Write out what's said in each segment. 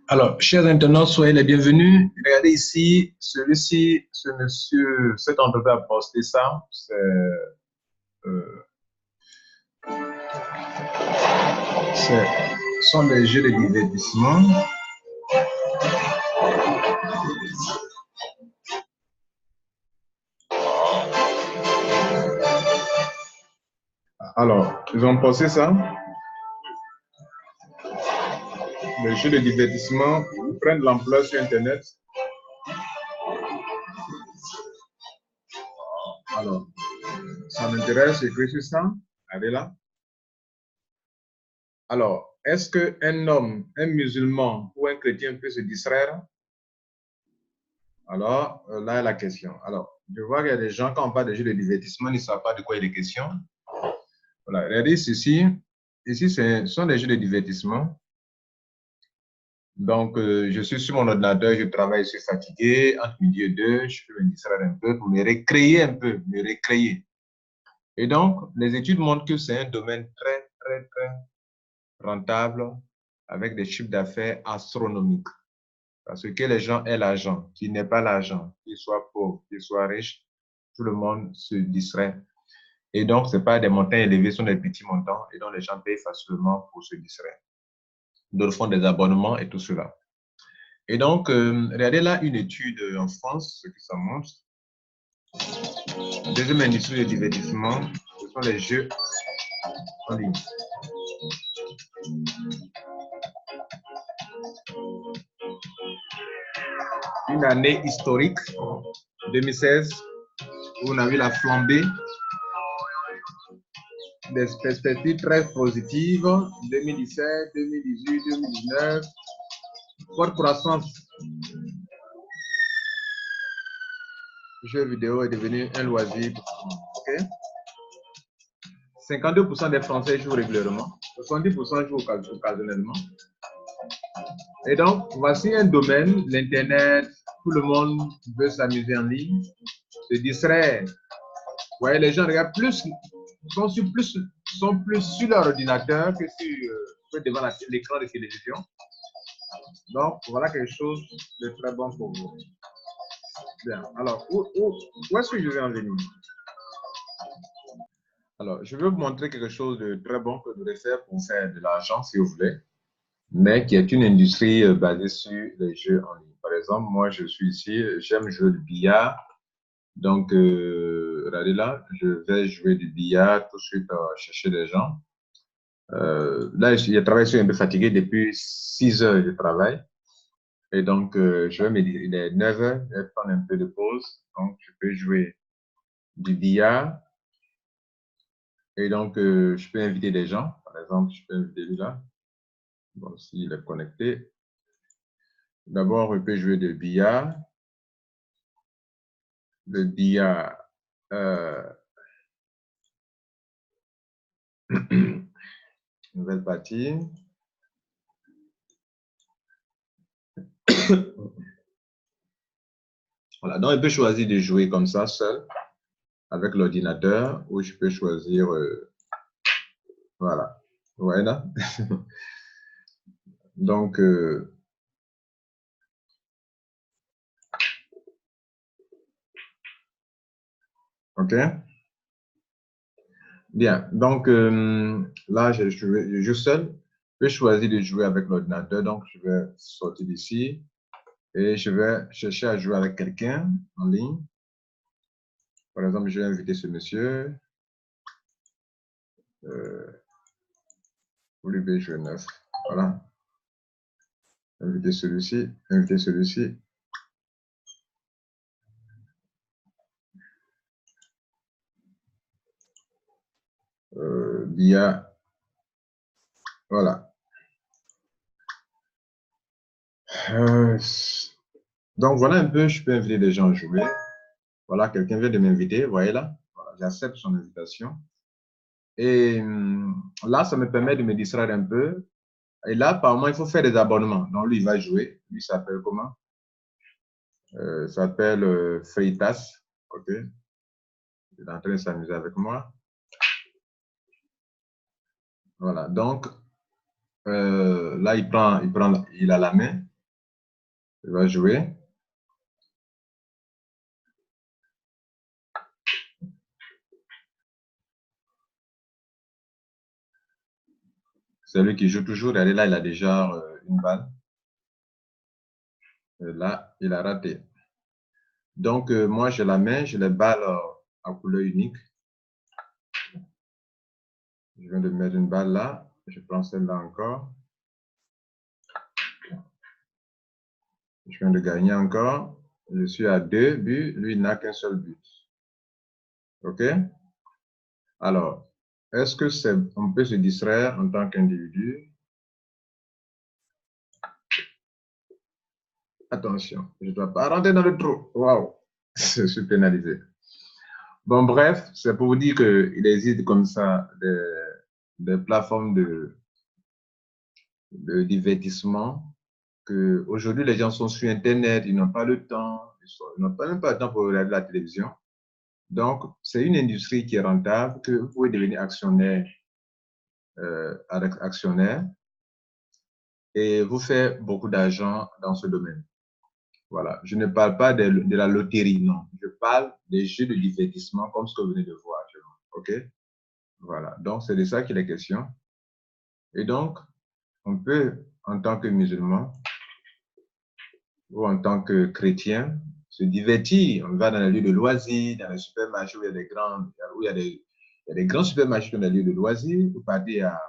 Alors, chers internautes, soyez les bienvenus. Regardez ici, celui-ci, ce monsieur, cet entreprise a posté ça. Euh, ce sont des jeux de divertissement. Alors, ils ont posté ça. Les jeux de divertissement prennent de l'ampleur sur Internet. Alors, ça m'intéresse, j'écris sur ça. Allez là. Alors, est-ce qu'un homme, un musulman ou un chrétien peut se distraire? Alors, là est la question. Alors, je vois qu'il y a des gens, quand on parle de jeux de divertissement, ils ne savent pas de quoi il est question. Voilà, regardez ceci. Ici, ce sont des jeux de divertissement. Donc, je suis sur mon ordinateur, je travaille, je suis fatigué. Entre midi et deux, je peux me distraire un peu pour me récréer un peu, me récréer. Et donc, les études montrent que c'est un domaine très, très, très rentable avec des chiffres d'affaires astronomiques. Parce que les gens aient l'argent, qui n'aient pas l'argent, qu'ils soient pauvres, qu'ils soient riches, tout le monde se distrait. Et donc, ce n'est pas des montants élevés, ce sont des petits montants, et donc les gens payent facilement pour se distraire. D'autres font des abonnements et tout cela. Et donc, regardez là une étude en France, ce que ça montre. La deuxième industrie de divertissement, ce sont les jeux en ligne. Une année historique, 2016, où on a vu la flambée des perspectives très positives, 2017, 2018, 2019, forte croissance. Le jeu vidéo est devenu un loisir. Okay? 52% des Français jouent régulièrement, 70% jouent occasionnellement. Et donc, voici un domaine, l'Internet, tout le monde veut s'amuser en ligne, se distraire. Vous voyez, les gens regardent plus, sont plus sur leur ordinateur que devant l'écran de télévision. Donc, voilà quelque chose de très bon pour vous. Bien. Alors, où est-ce que je vais en venir? Alors, je vais vous montrer quelque chose de très bon que vous devez faire pour faire de l'argent, si vous voulez, mais qui est une industrie basée sur les jeux en ligne. Par exemple, moi, je suis ici, j'aime jouer du billard. Donc, regardez là, je vais jouer du billard, tout de suite chercher des gens. Là, je travaille, je suis un peu fatigué depuis 6 heures de travail. Et donc, je vais me dire, il est 9 heures, je vais prendre un peu de pause. Donc, je peux jouer du billard. Et donc, je peux inviter des gens. Par exemple, je peux inviter lui là. Bon, s'il est connecté. D'abord, je peux jouer du billard. Le billard. Nouvelle partie. Voilà, donc, je peux choisir de jouer comme ça, seul, avec l'ordinateur, ou je peux choisir, voilà. Voilà. Donc, OK. Bien. Donc, là, je joue seul. Je peux choisir de jouer avec l'ordinateur. Donc, je vais sortir d'ici et je vais chercher à jouer avec quelqu'un en ligne. Par exemple, je vais inviter ce monsieur. Vous lui jouer 9. Voilà. Inviter celui-ci. Inviter celui-ci. Via. Voilà. Donc, voilà un peu, je peux inviter des gens à jouer. Voilà, quelqu'un vient de m'inviter, voyez là. Voilà, j'accepte son invitation. Et là, ça me permet de me distraire un peu. Et là, apparemment, il faut faire des abonnements. Donc, lui, il va jouer. Lui, s'appelle comment? S'appelle Freitas. OK. Il est en train de s'amuser avec moi. Voilà. Donc, là, il a la main. Il va jouer. Celui qui joue toujours, regardez là, il a déjà une balle. Et là, il a raté. Donc, moi, j'ai la main, j'ai les balles à couleur unique. Je viens de mettre une balle là. Je prends celle-là encore. Je viens de gagner encore. Je suis à 2 buts. Lui, il n'a qu'un seul but. OK? Alors, est-ce que on peut se distraire en tant qu'individu? Attention, je ne dois pas rentrer dans le trou. Waouh! Je suis pénalisé. Bon, bref, c'est pour vous dire qu'il existe comme ça des plateformes de divertissement que aujourd'hui les gens sont sur Internet, ils n'ont pas le temps, ils n'ont même pas le temps pour regarder la télévision. Donc, c'est une industrie qui est rentable, que vous pouvez devenir actionnaire, actionnaire et vous faire beaucoup d'argent dans ce domaine. Voilà. Je ne parle pas de la loterie, non. Je parle des jeux de divertissement comme ce que vous venez de voir actuellement. OK? Voilà. Donc, c'est de ça qu'il est question. Et donc, on peut, en tant que musulman ou en tant que chrétien, se divertir. On va dans les lieux de loisirs, dans les supermarchés où il y a des grands, où il y a des grands supermarchés dans les lieux de loisirs. Vous partez à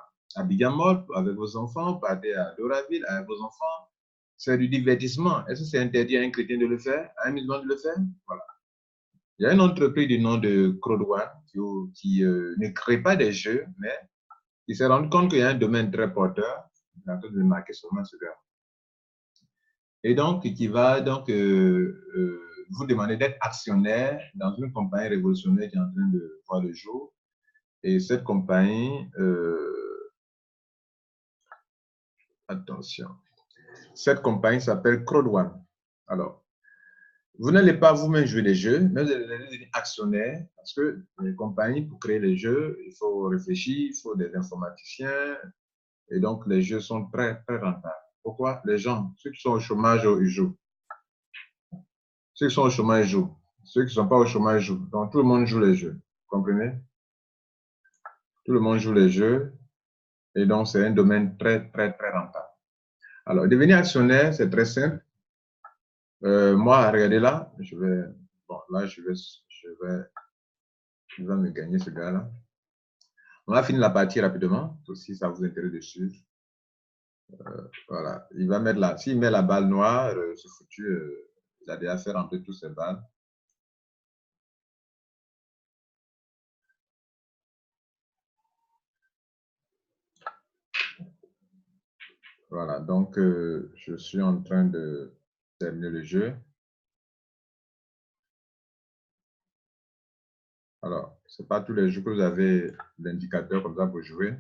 Bigamol avec vos enfants, vous partez à Doraville avec vos enfants. C'est du divertissement. Est-ce que c'est interdit à un chrétien de le faire, à un musulman de le faire? Voilà. Il y a une entreprise du nom de Crowd1 qui ne crée pas des jeux, mais qui s'est rendu compte qu'il y a un domaine très porteur. Il a en train de marquer seulement ce gars. Et donc, qui va donc vous demander d'être actionnaire dans une compagnie révolutionnaire qui est en train de voir le jour. Et cette compagnie, attention, cette compagnie s'appelle Crowd1. Alors, vous n'allez pas vous-même jouer des jeux, mais vous allez devenir actionnaire parce que les compagnies, pour créer les jeux, il faut réfléchir, il faut des informaticiens. Et donc, les jeux sont très, très rentables. Pourquoi? Les gens, ceux qui sont au chômage, ils jouent. Ceux qui sont au chômage jouent. Ceux qui ne sont pas au chômage jouent. Donc, tout le monde joue les jeux. Vous comprenez? Tout le monde joue les jeux. Et donc, c'est un domaine très, très, très rentable. Alors, devenir actionnaire, c'est très simple. Moi, regardez là, bon, là, je vais me gagner ce gars-là. On va finir la partie rapidement, si ça vous intéresse de suivre. Voilà, il va mettre là. S'il met la balle noire, c'est foutu. Il a déjà fait rentrer toutes ses balles. Voilà, donc je suis en train de terminer le jeu. Alors, ce n'est pas tous les jeux que vous avez l'indicateur comme ça pour jouer.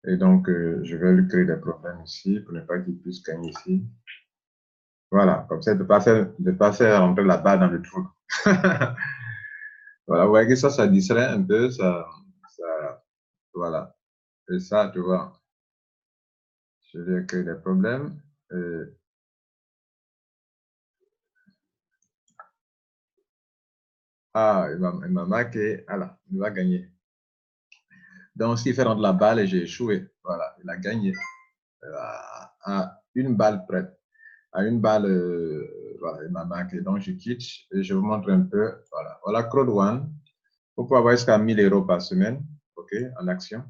Et donc, je vais lui créer des problèmes ici pour ne pas qu'il puisse gagner ici. Voilà, comme ça, de ne pas faire rentrer la balle dans le trou. Voilà, vous voyez que ça distrait un peu, voilà. Et ça, tu vois, je vais créer des problèmes. Ah, il m'a marqué. Alors, il va gagner. Donc, s'il fait rentrer la balle et j'ai échoué, voilà, il a gagné. À une balle près. À une balle, voilà, il m'a marqué. Donc, je quitte et je vous montre un peu. Voilà, voilà Crowd1. Vous pouvez avoir jusqu'à 1000 euros par semaine, OK, en action.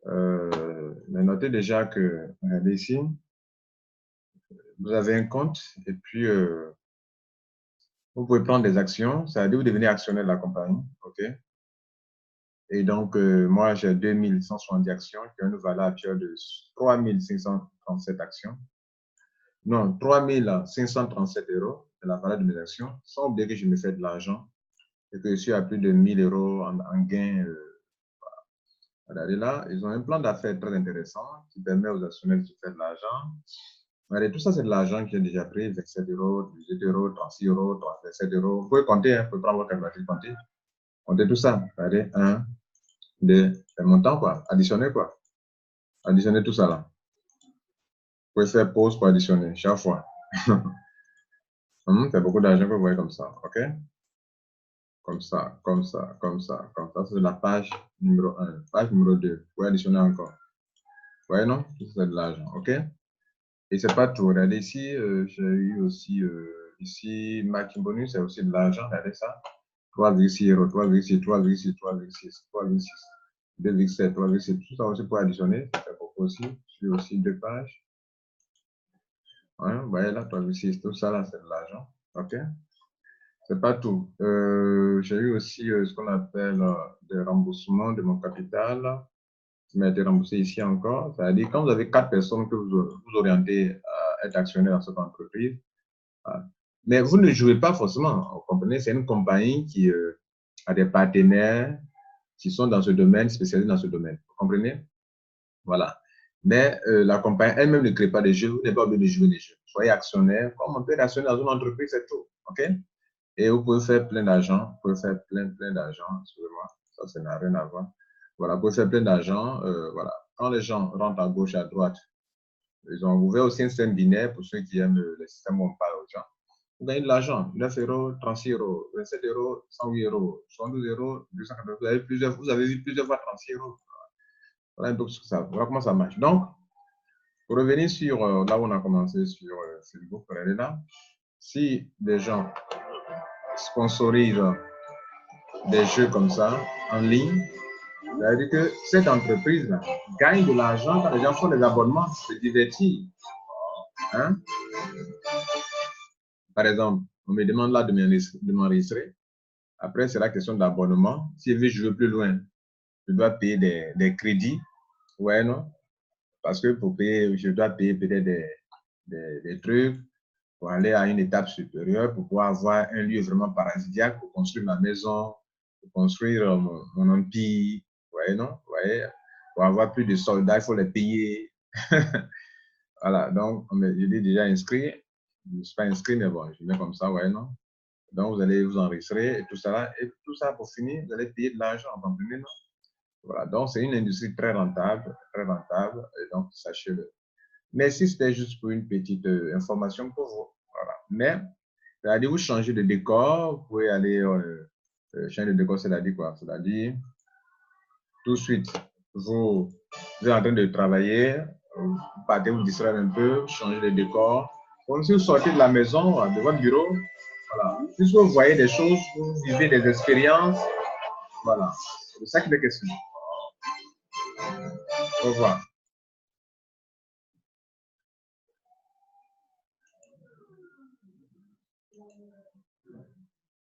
Mais notez déjà que, regardez ici, vous avez un compte et puis vous pouvez prendre des actions. Ça veut dire que vous devenez actionnaire de la compagnie, OK? Et donc, moi, j'ai 2170 actions qui ont une valeur actuelle de 3537 actions. Non, 3537 euros de la valeur de mes actions, sans oublier que je me fais de l'argent et que je suis à plus de 1000 euros en gain. Regardez là, ils ont un plan d'affaires très intéressant qui permet aux actionnaires de se faire de l'argent. Regardez, tout ça, c'est de l'argent qui est déjà pris, 27 euros, 18 euros, 36 euros, 37 euros. Vous pouvez compter, hein, vous pouvez prendre votre calculatrice, compter. Comptez tout ça. Regardez, 1, 2, c'est montant, quoi. Additionnez, quoi. Additionnez tout ça, là. pouvez faire pause pour additionner chaque fois. C'est beaucoup d'argent que vous voyez comme ça, OK? Comme ça, comme ça, comme ça, comme ça. C'est la page numéro 1. Page numéro 2. Vous pouvez additionner encore. Vous voyez, non? C'est de l'argent, OK? Et c'est pas tout. Regardez ici, j'ai eu aussi, ici, matching bonus, c'est aussi de l'argent. Regardez ça. 3,6 euros, 3,6, 3,6, 3,6, 3,6, 2,7, 3,7. Tout ça aussi pour additionner. C'est beaucoup aussi. J'ai aussi deux pages. Hein? Vous voyez là, 3,6. Tout ça là, c'est de l'argent. OK? C'est pas tout. J'ai eu aussi ce qu'on appelle des remboursements de mon capital qui m'a été remboursé ici encore. C'est-à-dire quand vous avez 4 personnes que vous orientez à être actionnaire dans cette entreprise, mais vous ne jouez pas forcément, vous comprenez, c'est une compagnie qui a des partenaires qui sont dans ce domaine, spécialisés dans ce domaine. Vous comprenez? Voilà. Mais la compagnie elle-même ne crée pas de jeux, vous n'êtes pas obligé de jouer des jeux. Soyez actionnaire, comme on peut être actionnaire dans une entreprise, c'est tout. OK? Et vous pouvez faire plein d'argent, vous pouvez faire plein d'argent, excusez-moi, ça n'a rien à voir. Voilà, vous pouvez faire plein d'argent, voilà. Quand les gens rentrent à gauche, à droite, ils ont ouvert aussi un système binaire pour ceux qui aiment le système où on parle aux gens. Vous gagnez de l'argent, 9 euros, 36 euros, 27 euros, 108 euros, 72 euros, 280 euros, vous avez vu plusieurs fois 36 euros. Voilà un peu ce que ça, voilà comment ça marche. Donc, pour revenir sur là où on a commencé sur Facebook, regardez là, si des gens sponsorisent des jeux comme ça en ligne, c'est-à-dire que cette entreprise gagne de l'argent quand les gens font des abonnements, se divertir. Hein? Par exemple, on me demande là de m'enregistrer. Après, c'est la question d'abonnement. Si je veux jouer plus loin, je dois payer des crédits. Ouais, non? Parce que pour payer, je dois payer peut-être des trucs pour aller à une étape supérieure, pour pouvoir avoir un lieu vraiment paradisiaque, pour construire ma maison, pour construire mon empire. Ouais, non? Ouais. Pour avoir plus de soldats, il faut les payer. Voilà, donc je l'ai déjà inscrit. Je ne suis pas inscrit, mais bon, je mets comme ça, ouais, non? Donc, vous allez vous enregistrer et tout ça là. Et tout ça, pour finir, vous allez payer de l'argent, vous comprenez, non? Voilà, donc c'est une industrie très rentable, et donc sachez-le. Mais si c'était juste pour une petite information pour vous, voilà. Mais, c'est-à-dire, vous changez de décor, vous pouvez aller changer de décor, c'est-à-dire quoi? C'est-à-dire, tout de suite, vous êtes en train de travailler, vous partez vous distraire un peu, changer de décor. Comme si vous sortez de la maison, de votre bureau, voilà. Puisque vous voyez des choses, vous vivez des expériences, voilà. C'est ça qui est question. Au revoir.